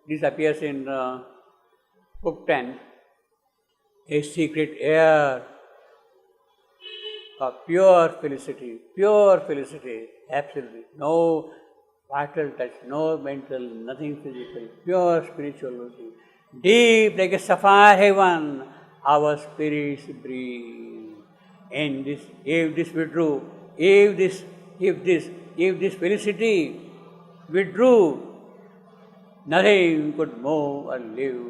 This appears in Book 10, a secret air of pure felicity, absolutely. No vital touch, no mental, nothing physical, pure spirituality. Deep like a sapphire heaven, our spirits breathe. And this, if this withdrew, if this felicity withdrew, nothing could move or live.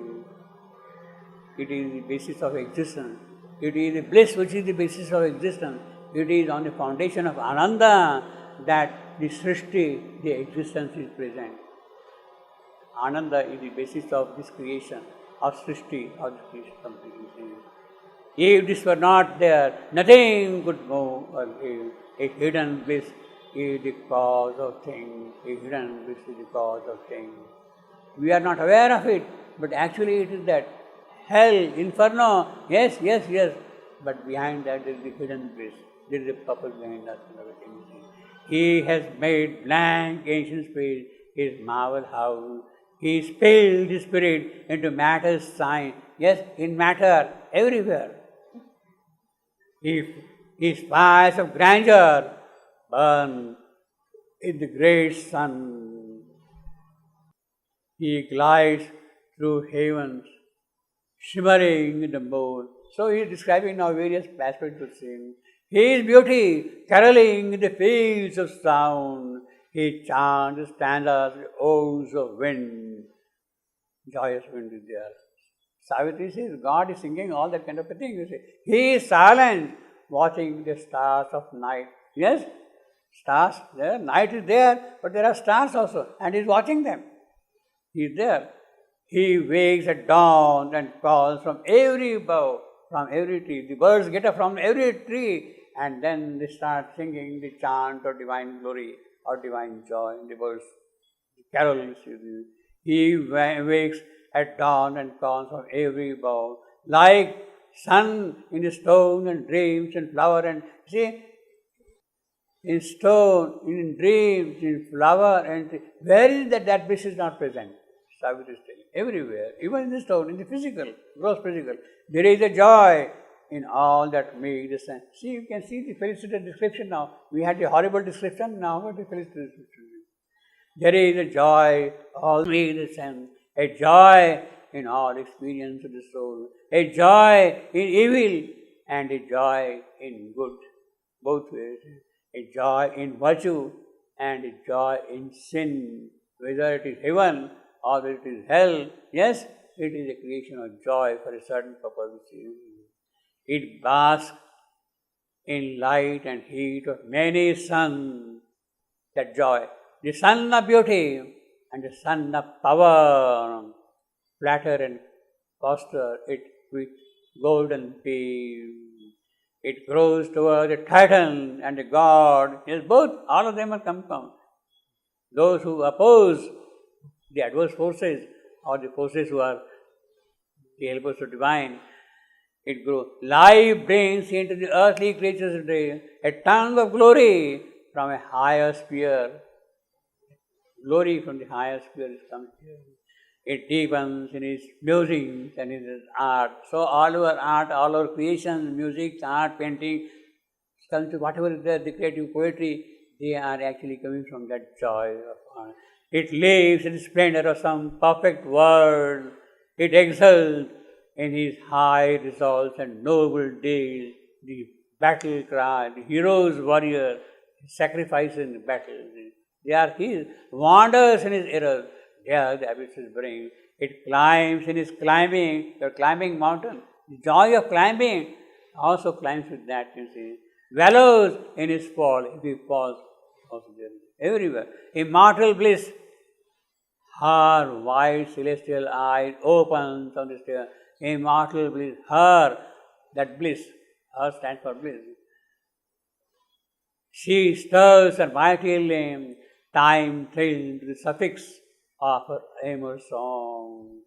It is the basis of existence. It is the bliss which is the basis of existence. It is on the foundation of Ananda that the Srishti, the existence is present. Ananda is the basis of this creation, of Srishti, of this creation completely. If this were not there, nothing could move or live. A hidden bliss is the cause of things. A hidden bliss is the cause of things. We are not aware of it, but actually it is that. Hell, inferno, yes, but behind that there is the hidden bliss. There is a purpose behind us and everything. He has made blank ancient space his marvel house. He spilled his spirit into matter's sign. Yes, in matter, everywhere. His fires of grandeur burn in the great sun. He glides through heavens, shimmering in the moon. So he is describing now various aspects of sin. His beauty, caroling in the fields of sound. He chants stanzas, odes of wind. Joyous wind is there. Savitri says God is singing all that kind of a thing. You see, he is silent, watching the stars of night. Yes, stars there, night is there, but there are stars also, and he is watching them. He is there. He wakes at dawn and calls from every bough, from every tree. The birds get up from every tree and then they start singing the chant of divine glory or divine joy. The birds carol. He wakes at dawn and calls from every bough, like sun in the stone and dreams and flower. And see, in stone, in dreams, in flower, and where is that bliss is not present? Savitri is telling. Everywhere, even in the stone, in the physical, gross physical, there is a joy in all that makes the sense. See, you can see the felicity description now. We had the horrible description, now what the felicity description is. There is a joy, all makes the sense, a joy in all experience of the soul, a joy in evil and a joy in good, both ways. A joy in virtue and a joy in sin, whether it is heaven or it is hell. Yes, it is a creation of joy for a certain purpose. It basks in light and heat of many suns, that joy. The sun of beauty and the sun of power flatter and foster it with golden beams. It grows toward the Titan and the God. Yes, both, all of them are come from. Those who oppose the adverse forces or the forces who are the helpers of divine, it grows. Life brings into the earthly creatures today a tongue of glory from a higher sphere. Glory from the higher sphere is coming here. It deepens in its musings and in its art. So all our art, all our creations, music, art, painting, sculpture, whatever is there, the creative poetry, they are actually coming from that joy of art. It lives in the splendor of some perfect world. It exults in his high resolves and noble deeds, the battle cry, the hero's warrior, sacrifice in battle. They are his, wanders in his errors. There the abysses bring. It climbs in his climbing, the climbing mountain. The joy of climbing also climbs with that, you see. Wallows in his fall, if he falls, also there. Everywhere. Immortal bliss. Her wide celestial eyes opens on the stair. Immortal bliss. Her, that bliss. Her stands for bliss. She stirs her mighty limb, time thrilled to the suffix of her amor song,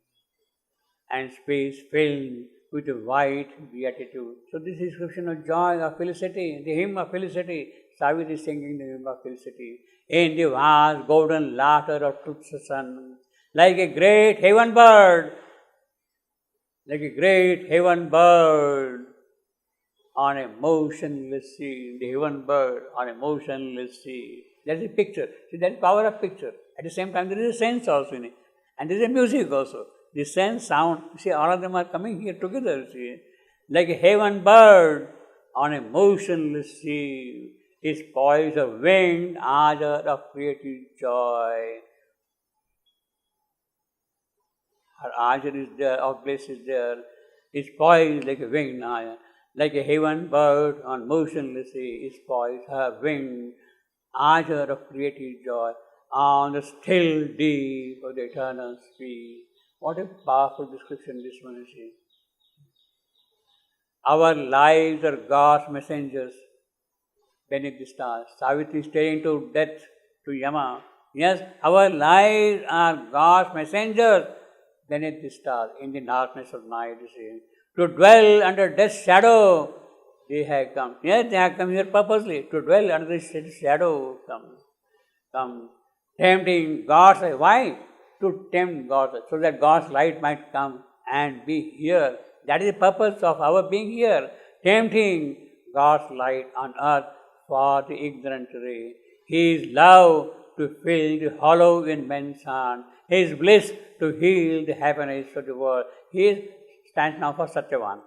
and space filled with a white beatitude. So this is description of joy, of felicity, the hymn of felicity. Savitri is singing the hymn of felicity. In the vast golden laughter of truth's sun, like a great heaven bird, like a great heaven bird on a motionless sea, the heaven bird on a motionless sea. That's a picture. See, that's the power of picture. At the same time, there is a sense also in it. And there is a music also. The sense, sound, see, all of them are coming here together, see. Like a heaven bird on a motionless sea, is poised of winged ardor of creative joy. Her ardor is there, of bliss is there, is poised like a winged ardor. Like a heaven bird on motionless sea is poised, her winged ardor of creative joy on the still deep of the eternal sea. What a powerful description this one is. Our lives are God's messengers beneath the stars. Savitri staring to death, to Yama. Yes, our lives are God's messengers beneath the stars in the darkness of night, you see. To dwell under death's shadow, they have come. Yes, they have come here purposely. To dwell under the shadow, come. Tempting God's light. Why? To tempt God, so that God's light might come and be here. That is the purpose of our being here. Tempting God's light on earth for the ignorant ray. His love to fill the hollow in men's heart. His bliss to heal the happiness of the world. He stands now for Satyavan.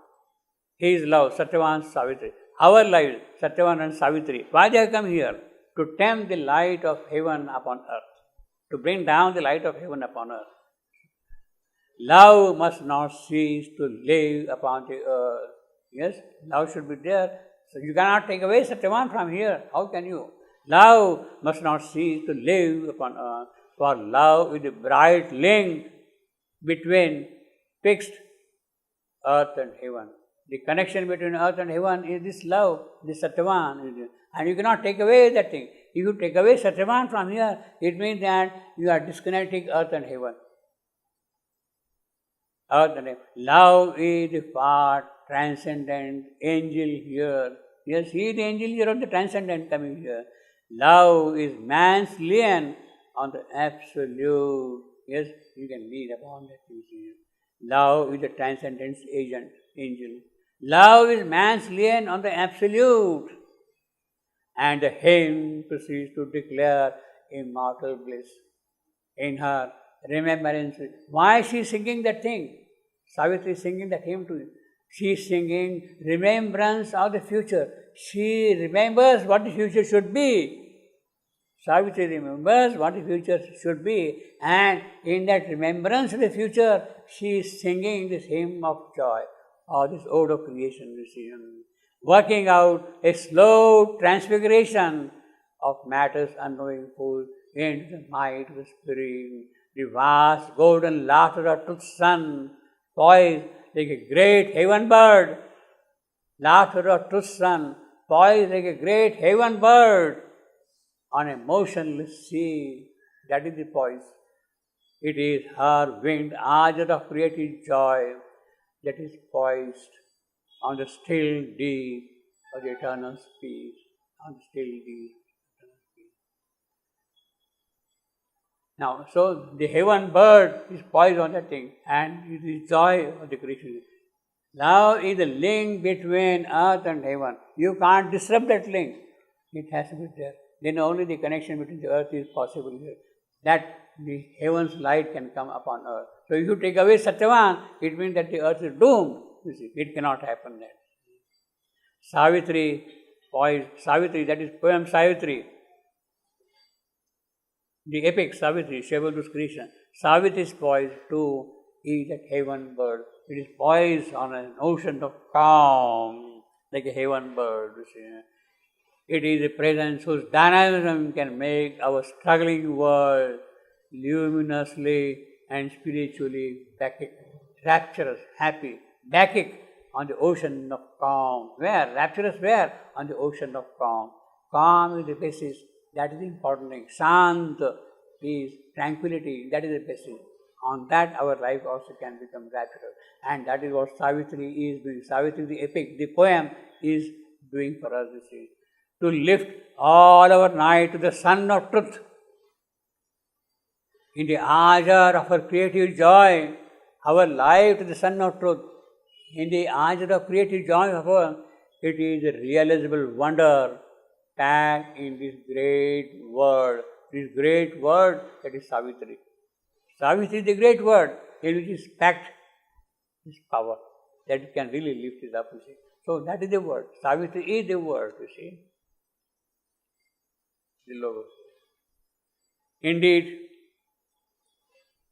His love, Satyavan, Savitri. Our lives, Satyavan and Savitri. Why they have come here? To tempt the light of heaven upon earth. To bring down the light of heaven upon earth. Love must not cease to live upon the earth. Yes, love should be there. So you cannot take away Satyavan from here. How can you? Love must not cease to live upon earth. For love is the bright link between fixed earth and heaven. The connection between earth and heaven is this love, this Satyavan. And you cannot take away that thing. If you take away Satyavan from here, it means that you are disconnecting earth and heaven. Earth and heaven. Love is the far transcendent angel here. Yes, he is the angel here of the transcendent coming here. Love is man's lien on the absolute. Yes, you can read upon that. Love is the transcendence agent, angel. Love is man's lien on the absolute. And the hymn proceeds to declare immortal bliss in her remembrance. Why is she singing that thing? Savitri is singing that hymn to you. She is singing remembrance of the future. She remembers what the future should be. Savitri remembers what the future should be, and in that remembrance of the future, she is singing this hymn of joy, or this ode of creation, working out a slow transfiguration of matter's unknowing food into the might of the Spirit, the vast golden laughter of truth's sun, poised like a great heaven bird, laughter of truth's sun, poised like a great heaven bird, on a motionless sea. That is the poise. It is her winged ardor of creative joy that is poised on the still deep of the eternal peace. On the still deep. Now, so the heaven bird is poised on that thing, and it is joy of the creation. Love is the link between earth and heaven. You can't disrupt that link. It has to be there. Then only the connection between the earth is possible here. That the heaven's light can come upon earth. So if you take away Satyavan, it means that the earth is doomed. You see, it cannot happen then. Savitri, poised, Savitri, that is poem Savitri. The epic Savitri, Shivadu's creation. Savitri is poised to eat that heaven bird. It is poised on an ocean of calm, like a heaven bird. You see. It is a presence whose dynamism can make our struggling world luminously and spiritually bacchic, rapturous, happy, bacchic on the ocean of calm. Where? Rapturous where? On the ocean of calm. Calm is the basis. That is the important thing. Shant, peace, tranquility, that is the basis. On that our life also can become rapturous. And that is what Savitri is doing. Savitri, the epic, the poem is doing for us, you see. To lift all our night to the sun of truth. In the azure of her creative joy, our life to the sun of truth. In the azure of creative joy of her, it is a realizable wonder packed in this great word. This great word that is Savitri. Savitri is the great word in which is packed this power that can really lift it up, you see. So that is the word. Savitri is the word, you see. The logo. Indeed,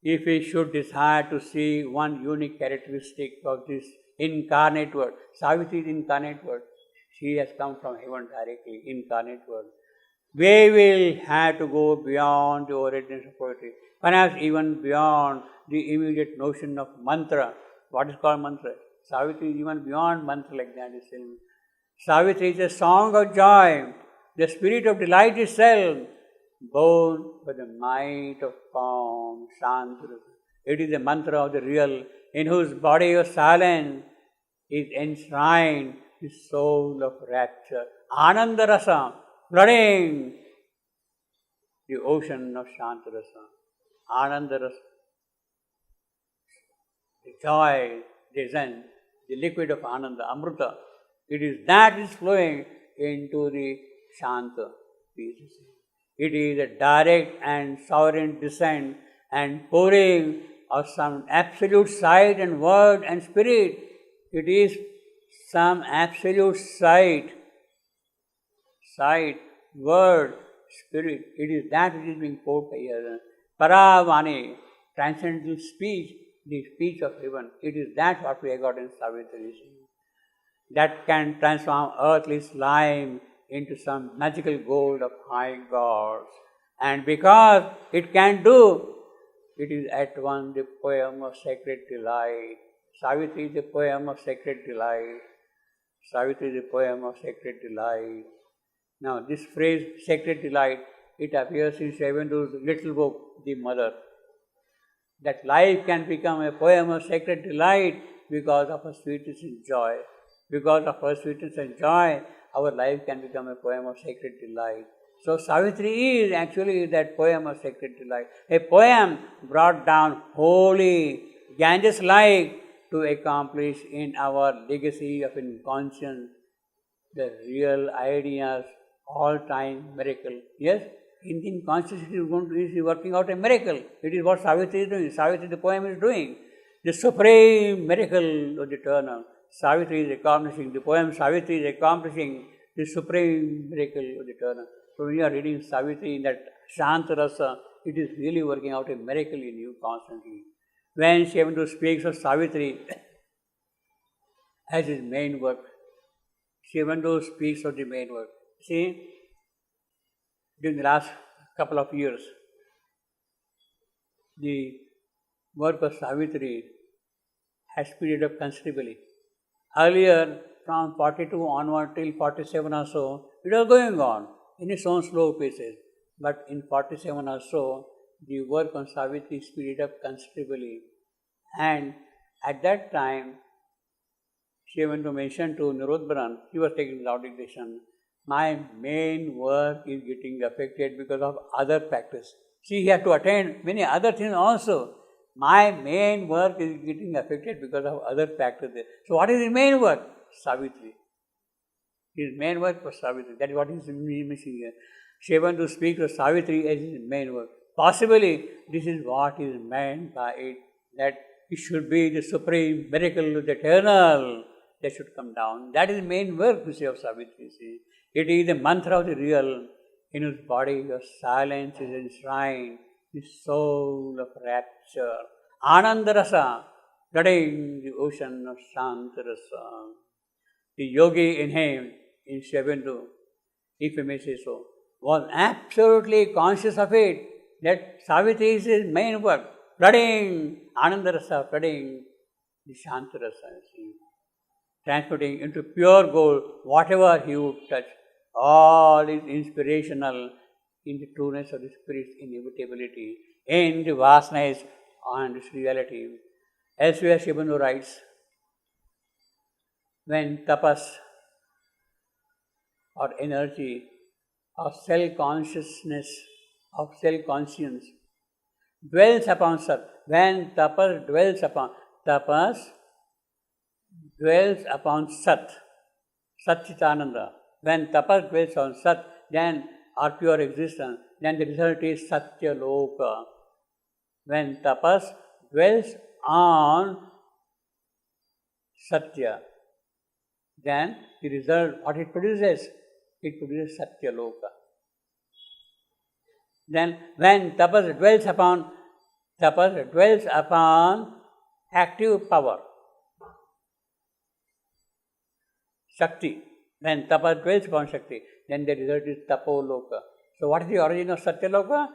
if we should desire to see one unique characteristic of this incarnate word, Savitri is incarnate word. She has come from heaven directly, incarnate word. We will have to go beyond the origins of poetry, perhaps even beyond the immediate notion of mantra. What is called mantra? Savitri is even beyond mantra like that. Savitri is a song of joy, the spirit of delight itself, born by the might of calm, Shantara. It is the mantra of the real, in whose body of silence is enshrined the soul of rapture. Ananda Rasa, flooding the ocean of Shantarasa. Ananda Rasa, the joy, the zen, the liquid of Ananda, Amrita. It is that is flowing into the Shanta peace. It is a direct and sovereign descent and pouring of some absolute sight and word and spirit. It is some absolute sight, word, spirit. It is that which is being poured by here. Paravani, transcendental speech, the speech of heaven. It is that what we have got in Savitri. That can transform earthly slime into some magical gold of high gods. And because it can do, it is at once the poem of sacred delight. Savitri is the poem of sacred delight. Savitri is the poem of sacred delight. Now this phrase, sacred delight, it appears in Shivandu's little book, The Mother. That life can become a poem of sacred delight because of her sweetness and joy. Because of her sweetness and joy, our life can become a poem of sacred delight. So Savitri is actually that poem of sacred delight. A poem brought down holy, Ganges-like to accomplish in our legacy of inconscience the real ideas, all-time miracle. Yes, in consciousness is working out a miracle. It is what Savitri is doing. Savitri, the poem, is doing. The supreme miracle of the eternal. Savitri is accomplishing, the poem Savitri is accomplishing the supreme miracle of the eternal. So when you are reading Savitri in that Shantarasa, it is really working out a miracle in you constantly. When Shivandu speaks of Savitri as his main work, Shivandu speaks of the main work. See, during the last couple of years, the work of Savitri has speeded up considerably. Earlier, from 42 onward till 47 or so, it was going on in its own slow paces. But in 47 or so, the work on Savitri speeded up considerably. And at that time, Shivandu mentioned to Nirodharan, he was taking loud decision, my main work is getting affected because of other practice. See, he had to attend many other things also. My main work is getting affected because of other practices. So what is his main work? Savitri. His main work was Savitri. That is what he is missing here. Shivandu speaks of Savitri as his main work. Possibly, this is what is meant by it, that it should be the supreme miracle of the eternal that should come down. That is the main work, you see, of Savitri. See. It is the mantra of the real, in whose body of silence is enshrined, the soul of rapture. Ananda Rasa, flooding the ocean of Shantarasa. The yogi in him, in Shivandu, if I may say so, was absolutely conscious of it, that Savitri is his main work, flooding Ananda Rasa, flooding the Shantarasa, transmuting into pure gold whatever he would touch. All is inspirational in the trueness of the Spirit's inevitability, in the vastness and its reality. Elsewhere, Shivandu writes, when tapas or energy of self-consciousness, of self-conscience dwells upon Sat. When tapas dwells upon Sat, Satchitananda. When tapas dwells on Sat, then or pure existence, then the result is Satya Loka. When tapas dwells on Satya, then the result, what it produces Satya Loka. Then when tapas dwells upon active power, Shakti. When tapas dwells upon Shakti, then the result is Tapoloka. So what is the origin of Satyaloka?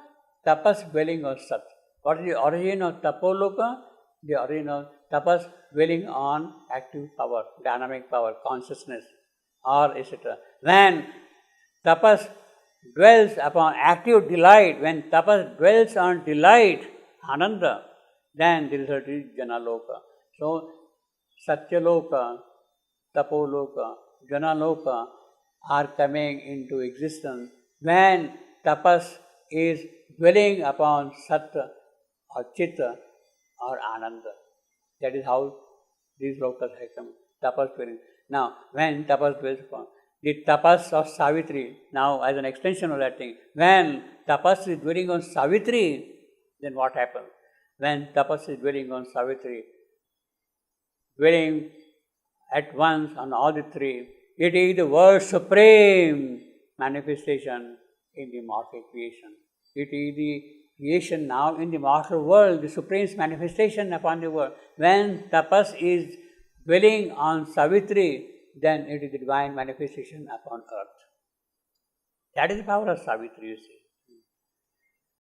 Tapas dwelling on Sat. What is the origin of Tapoloka? The origin of tapas dwelling on active power, dynamic power, consciousness, or etc. When tapas dwells upon active delight, when tapas dwells on delight, Ananda, then the result is Janaloka. So Satyaloka, Tapoloka, Janaloka are coming into existence when tapas is dwelling upon Sattva or Chitta or Ananda. That is how these lokas have come. Tapas dwelling. Now, when tapas dwells upon the tapas of Savitri, now as an extension of that thing, when tapas is dwelling on Savitri, then what happens? When tapas is dwelling on Savitri, dwelling at once on all the three, it is the world's supreme manifestation in the mortal creation. It is the creation now in the mortal world, the supreme manifestation upon the world. When tapas is dwelling on Savitri, then it is the divine manifestation upon earth. That is the power of Savitri, you see.